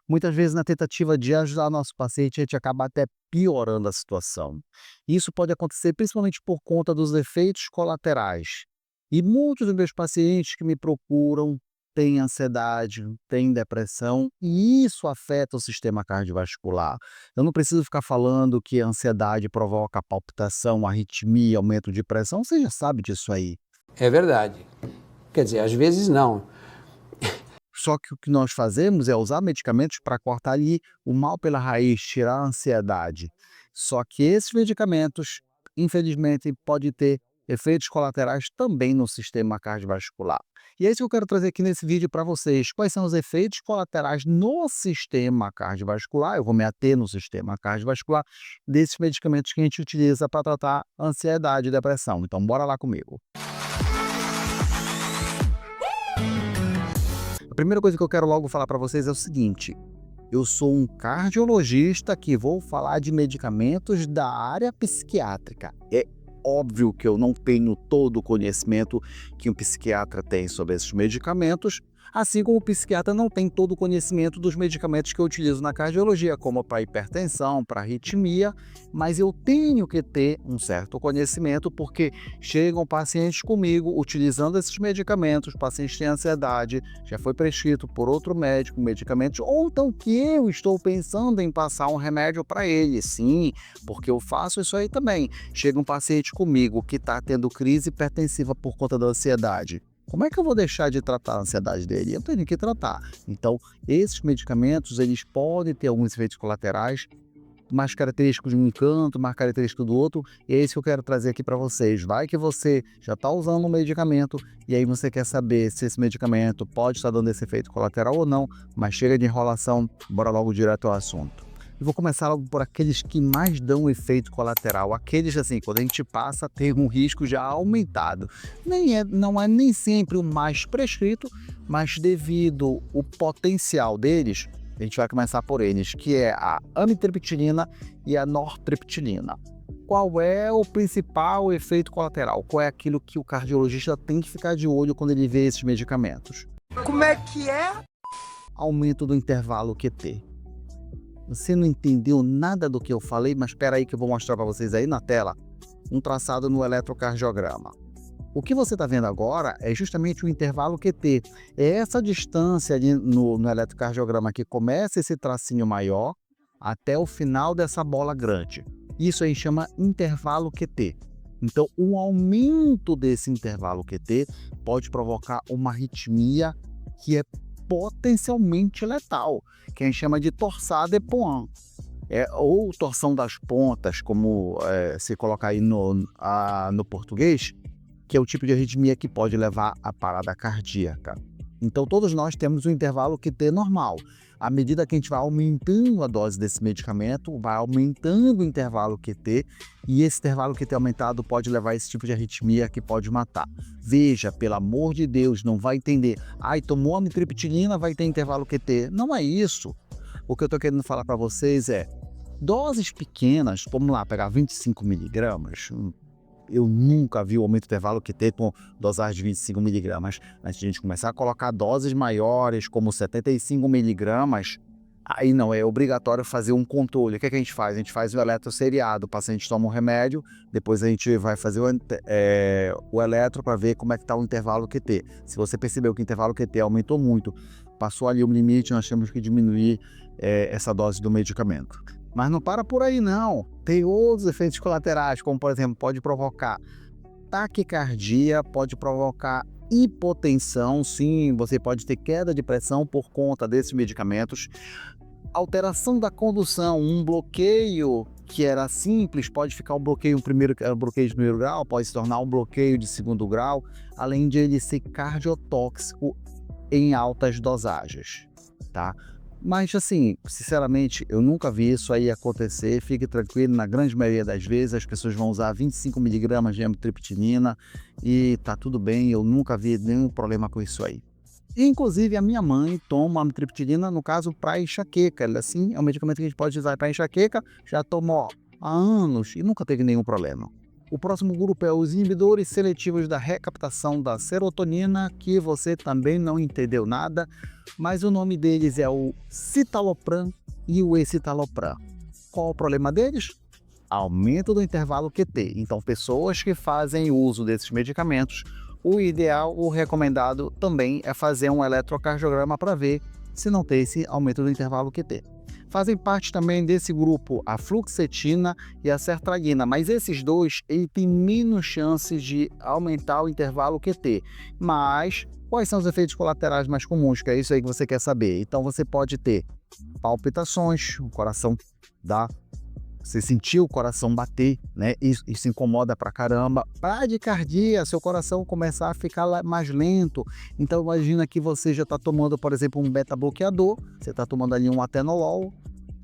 Muitas vezes, na tentativa de ajudar nosso paciente, a gente acaba até piorando a situação. Isso pode acontecer principalmente por conta dos efeitos colaterais. E muitos dos meus pacientes que me procuram têm ansiedade, têm depressão, e isso afeta o sistema cardiovascular. Eu não preciso ficar falando que a ansiedade provoca palpitação, arritmia, aumento de pressão, você já sabe disso aí. É verdade. Quer dizer, às vezes não. Só que o que nós fazemos é usar medicamentos para cortar ali o mal pela raiz, tirar a ansiedade. Só que esses medicamentos, infelizmente, podem ter efeitos colaterais também no sistema cardiovascular. E é isso que eu quero trazer aqui nesse vídeo para vocês. Quais são os efeitos colaterais no sistema cardiovascular? Eu vou me ater no sistema cardiovascular desses medicamentos que a gente utiliza para tratar ansiedade e depressão. Então, bora lá comigo. A primeira coisa que eu quero logo falar para vocês é o seguinte: eu sou um cardiologista que vou falar de medicamentos da área psiquiátrica. É óbvio que eu não tenho todo o conhecimento que um psiquiatra tem sobre esses medicamentos, assim como o psiquiatra não tem todo o conhecimento dos medicamentos que eu utilizo na cardiologia, como para hipertensão, para arritmia, mas eu tenho que ter um certo conhecimento porque chegam pacientes comigo utilizando esses medicamentos, pacientes têm ansiedade, já foi prescrito por outro médico medicamentos, ou então que eu estou pensando em passar um remédio para ele, sim, porque eu faço isso aí também. Chega um paciente comigo que está tendo crise hipertensiva por conta da ansiedade. Como é que eu vou deixar de tratar a ansiedade dele? Eu tenho que tratar. Então, esses medicamentos, eles podem ter alguns efeitos colaterais, mais característicos de um canto, mais característicos do outro, e é isso que eu quero trazer aqui para vocês. Vai que você já está usando um medicamento e aí você quer saber se esse medicamento pode estar dando esse efeito colateral ou não, mas chega de enrolação, bora logo direto ao assunto. Eu vou começar logo por aqueles que mais dão efeito colateral, aqueles assim, quando a gente passa a ter um risco já aumentado. Não é nem sempre o mais prescrito, mas devido o potencial deles, a gente vai começar por eles, que é a amitriptilina e a nortriptilina. Qual é o principal efeito colateral? Qual é aquilo que o cardiologista tem que ficar de olho quando ele vê esses medicamentos? Como é que é? Aumento do intervalo QT. Você não entendeu nada do que eu falei, mas espera aí que eu vou mostrar para vocês aí na tela um traçado no eletrocardiograma. O que você está vendo agora é justamente o intervalo QT. É essa distância ali no eletrocardiograma que começa esse tracinho maior até o final dessa bola grande. Isso aí chama intervalo QT. Então, o aumento desse intervalo QT pode provocar uma arritmia que é potencialmente letal, que a gente chama de torsade de Points. Ou torção das pontas, como se colocar aí no português, que é o tipo de arritmia que pode levar à parada cardíaca. Então, todos nós temos um intervalo QT normal. À medida que a gente vai aumentando a dose desse medicamento, vai aumentando o intervalo QT, e esse intervalo QT aumentado pode levar a esse tipo de arritmia que pode matar. Veja, pelo amor de Deus, não vai entender. Ai, tomou amitriptilina, vai ter intervalo QT. Não é isso. O que eu estou querendo falar para vocês é, doses pequenas, vamos lá, pegar 25 miligramas, eu nunca vi o aumento do intervalo QT com dosagem de 25 miligramas. Antes de a gente começar a colocar doses maiores, como 75 miligramas, aí não, é obrigatório fazer um controle. O que é que a gente faz? A gente faz o eletroseriado, o paciente toma um remédio, depois a gente vai fazer o eletro para ver como é que está o intervalo QT. Se você percebeu que o intervalo QT aumentou muito, passou ali o limite, nós temos que diminuir essa dose do medicamento. Mas não para por aí não, tem outros efeitos colaterais, como por exemplo, pode provocar taquicardia, pode provocar hipotensão, sim, você pode ter queda de pressão por conta desses medicamentos, alteração da condução, um bloqueio que era simples, pode ficar um bloqueio de primeiro grau, pode se tornar um bloqueio de segundo grau, além de ele ser cardiotóxico em altas dosagens, tá? Mas assim, sinceramente, eu nunca vi isso aí acontecer, fique tranquilo, na grande maioria das vezes as pessoas vão usar 25 miligramas de amitriptilina e tá tudo bem, eu nunca vi nenhum problema com isso aí. Inclusive a minha mãe toma amitriptilina, no caso, para enxaqueca, ela assim, é um medicamento que a gente pode usar para enxaqueca, já tomou há anos e nunca teve nenhum problema. O próximo grupo é os inibidores seletivos da recaptação da serotonina, que você também não entendeu nada, mas o nome deles é o citalopram e o escitalopram. Qual o problema deles? Aumento do intervalo QT. Então, pessoas que fazem uso desses medicamentos, o ideal, o recomendado também é fazer um eletrocardiograma para ver se não tem esse aumento do intervalo QT. Fazem parte também desse grupo a fluoxetina e a sertralina, mas esses dois têm menos chances de aumentar o intervalo QT. Mas quais são os efeitos colaterais mais comuns? Que é isso aí que você quer saber. Então você pode ter palpitações, o coração dá, você sentiu o coração bater, né? Isso incomoda pra caramba. Bradicardia, seu coração começar a ficar mais lento. Então imagina que você já está tomando, por exemplo, um beta-bloqueador, você está tomando ali um atenolol,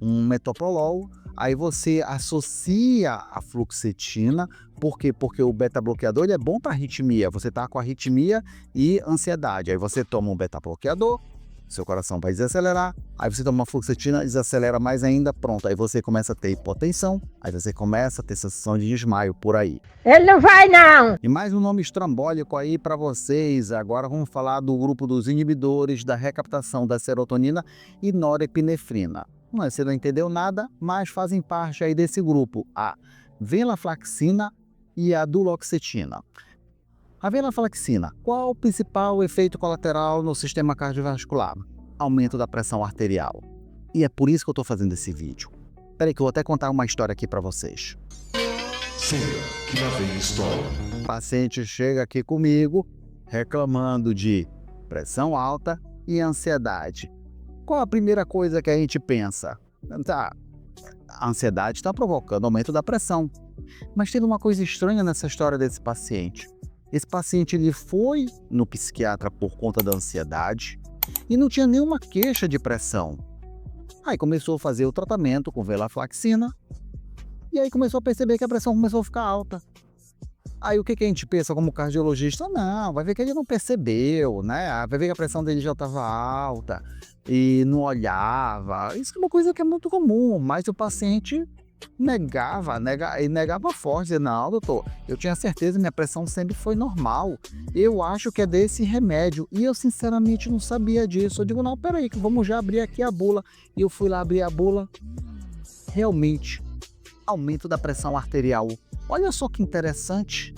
um metoprolol, aí você associa a fluoxetina. Por quê? Porque o beta-bloqueador ele é bom para arritmia. Você está com arritmia e ansiedade. Aí você toma um beta-bloqueador, seu coração vai desacelerar, aí você toma uma fluoxetina, desacelera mais ainda, pronto, aí você começa a ter hipotensão, aí você começa a ter sensação de desmaio por aí. Ele não vai não! E mais um nome estrambólico aí para vocês. Agora vamos falar do grupo dos inibidores da recaptação da serotonina e norepinefrina. Você não entendeu nada, mas fazem parte aí desse grupo a venlafaxina e a duloxetina. A venlafaxina, qual o principal efeito colateral no sistema cardiovascular? Aumento da pressão arterial. E é por isso que eu estou fazendo esse vídeo. Espera aí que eu vou até contar uma história aqui para vocês. Senta, que lá vem história. O paciente chega aqui comigo reclamando de pressão alta e ansiedade. Qual a primeira coisa que a gente pensa? A ansiedade está provocando aumento da pressão. Mas teve uma coisa estranha nessa história desse paciente. Esse paciente ele foi no psiquiatra por conta da ansiedade e não tinha nenhuma queixa de pressão. Aí começou a fazer o tratamento com venlafaxina e aí começou a perceber que a pressão começou a ficar alta. Aí o que a gente pensa como cardiologista? Não, vai ver que ele não percebeu, né? Vai ver que a pressão dele já estava alta e não olhava. Isso é uma coisa que é muito comum, mas o paciente negava forte, dizia, não, doutor, eu tinha certeza que minha pressão sempre foi normal, eu acho que é desse remédio, e eu sinceramente não sabia disso. Eu digo, não, peraí, que vamos já abrir aqui a bula, e eu fui lá abrir a bula, realmente, aumento da pressão arterial. Olha só que interessante,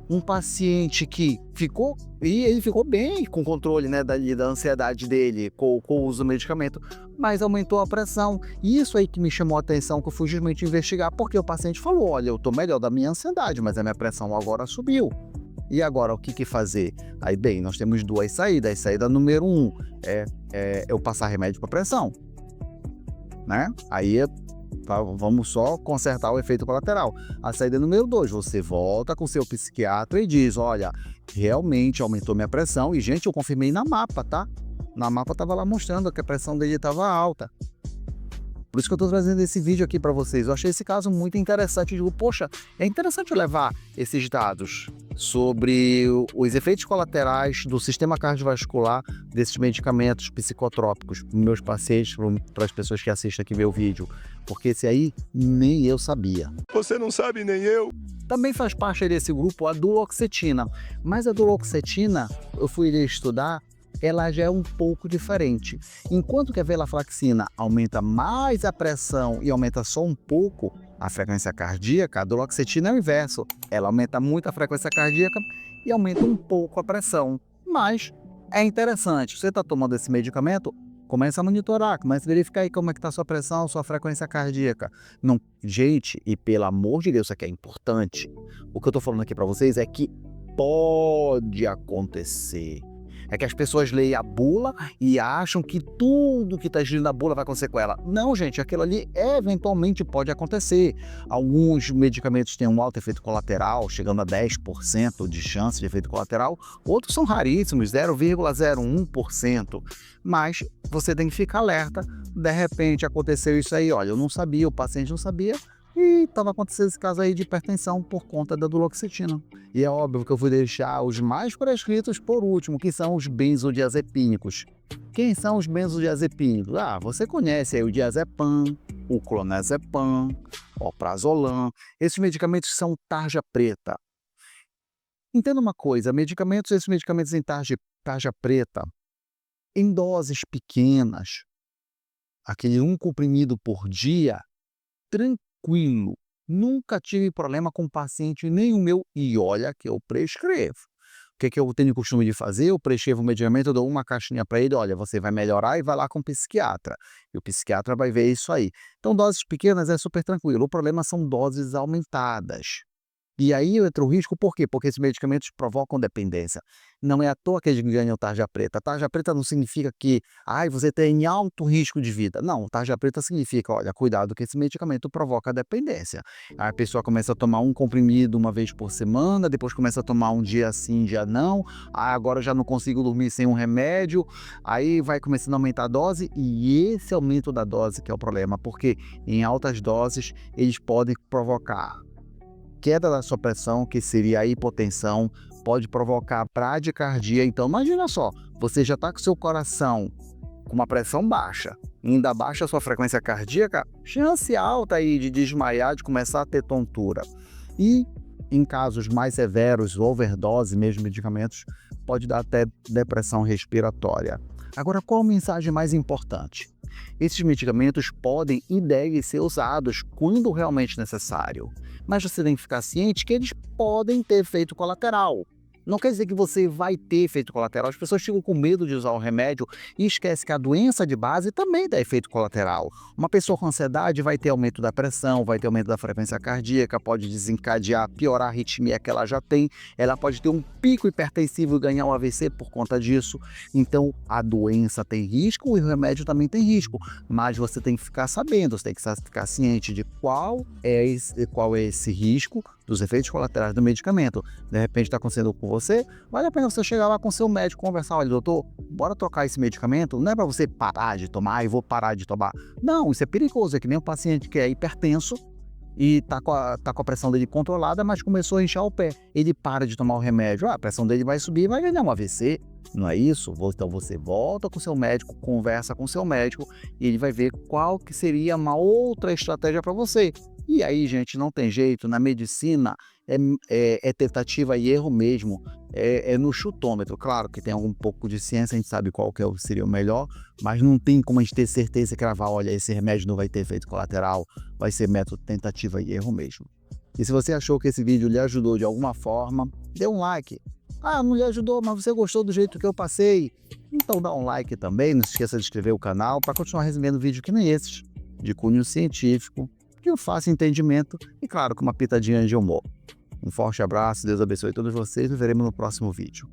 um paciente que ficou, e ele ficou bem com o controle, né, da ansiedade dele, com o uso do medicamento, mas aumentou a pressão. E isso aí que me chamou a atenção, que eu fui justamente investigar, porque o paciente falou, olha, eu estou melhor da minha ansiedade, mas a minha pressão agora subiu. E agora, o que fazer? Aí, bem, nós temos duas saídas. A saída número 1 é eu passar remédio para pressão, né? Aí vamos só consertar o efeito colateral. A saída número 2, você volta com seu psiquiatra e diz, olha, realmente aumentou minha pressão. E, gente, eu confirmei na mapa, tá? Na mapa estava lá mostrando que a pressão dele estava alta. Por isso que eu estou trazendo esse vídeo aqui para vocês. Eu achei esse caso muito interessante. Eu digo, poxa, é interessante levar esses dados sobre os efeitos colaterais do sistema cardiovascular desses medicamentos psicotrópicos para meus pacientes, para as pessoas que assistem aqui meu vídeo. Porque esse aí nem eu sabia. Você não sabe nem eu. Também faz parte desse grupo a duloxetina. Mas a duloxetina, eu fui estudar, ela já é um pouco diferente. Enquanto que a venlafaxina aumenta mais a pressão e aumenta só um pouco a frequência cardíaca, a duloxetina é o inverso. Ela aumenta muito a frequência cardíaca e aumenta um pouco a pressão. Mas é interessante, você está tomando esse medicamento, começa a monitorar, começa a verificar aí como é que está a sua pressão, sua frequência cardíaca. Não, gente, e pelo amor de Deus, isso aqui é importante. O que eu estou falando aqui para vocês é que pode acontecer. É que as pessoas leem a bula e acham que tudo que está escrito na bula vai acontecer com ela. Não, gente, aquilo ali eventualmente pode acontecer. Alguns medicamentos têm um alto efeito colateral, chegando a 10% de chance de efeito colateral. Outros são raríssimos, 0,01%. Mas você tem que ficar alerta. De repente aconteceu isso aí, olha, eu não sabia, o paciente não sabia. E estava acontecendo esse caso aí de hipertensão por conta da duloxetina. E é óbvio que eu vou deixar os mais prescritos por último, que são os benzodiazepínicos. Quem são os benzodiazepínicos? Você conhece aí o diazepam, o clonazepam, alprazolam. Esses medicamentos são tarja preta. Entenda uma coisa, esses medicamentos em tarja preta, em doses pequenas, aquele 1 comprimido por dia, tranquilo. Nunca tive problema com paciente, nem o meu, e olha que eu prescrevo. O que eu tenho o costume de fazer? Eu prescrevo o medicamento, eu dou uma caixinha para ele, olha, você vai melhorar e vai lá com o psiquiatra. E o psiquiatra vai ver isso aí. Então, doses pequenas é super tranquilo. O problema são doses aumentadas. E aí entra o risco, por quê? Porque esses medicamentos provocam dependência. Não é à toa que eles ganham tarja preta. Tarja preta não significa que você tem alto risco de vida. Não, tarja preta significa, olha, cuidado que esse medicamento provoca dependência. Aí a pessoa começa a tomar um comprimido uma vez por semana, depois começa a tomar um dia sim, dia não. Agora já não consigo dormir sem um remédio. Aí vai começando a aumentar a dose e esse aumento da dose que é o problema, porque em altas doses eles podem provocar queda da sua pressão, que seria a hipotensão, pode provocar bradicardia. Então, imagina só, você já está com seu coração com uma pressão baixa, ainda baixa a sua frequência cardíaca, chance alta aí de desmaiar, de começar a ter tontura. E, em casos mais severos, overdose mesmo de medicamentos, pode dar até depressão respiratória. Agora, qual a mensagem mais importante? Esses medicamentos podem e devem ser usados quando realmente necessário, mas você tem que ficar ciente que eles podem ter efeito colateral. Não quer dizer que você vai ter efeito colateral. As pessoas ficam com medo de usar o remédio e esquecem que a doença de base também dá efeito colateral. Uma pessoa com ansiedade vai ter aumento da pressão, vai ter aumento da frequência cardíaca, pode desencadear, piorar a arritmia que ela já tem, ela pode ter um pico hipertensivo e ganhar um AVC por conta disso. Então, a doença tem risco e o remédio também tem risco, mas você tem que ficar sabendo, você tem que ficar ciente de qual é esse risco dos efeitos colaterais do medicamento. De repente está acontecendo com você, vale a pena você chegar lá com seu médico, conversar, olha, doutor, bora trocar esse medicamento, não é para você parar de tomar e vou parar de tomar. Não, isso é perigoso, é que nem um paciente que é hipertenso e tá com a pressão dele controlada, mas começou a inchar o pé. Ele para de tomar o remédio, a pressão dele vai subir e vai ganhar um AVC. Não é isso? Então você volta com o seu médico, conversa com o seu médico e ele vai ver qual que seria uma outra estratégia para você. E aí, gente, não tem jeito, na medicina é tentativa e erro mesmo, é no chutômetro. Claro que tem um pouco de ciência, a gente sabe qual que seria o melhor, mas não tem como a gente ter certeza e cravar, olha, esse remédio não vai ter efeito colateral, vai ser método tentativa e erro mesmo. E se você achou que esse vídeo lhe ajudou de alguma forma, dê um like. Não lhe ajudou, mas você gostou do jeito que eu passei? Então dá um like também, não se esqueça de inscrever o canal para continuar recebendo vídeos que nem esses, de cunho científico, de um fácil entendimento e, claro, com uma pitadinha de humor. Um forte abraço, Deus abençoe todos vocês, nos veremos no próximo vídeo.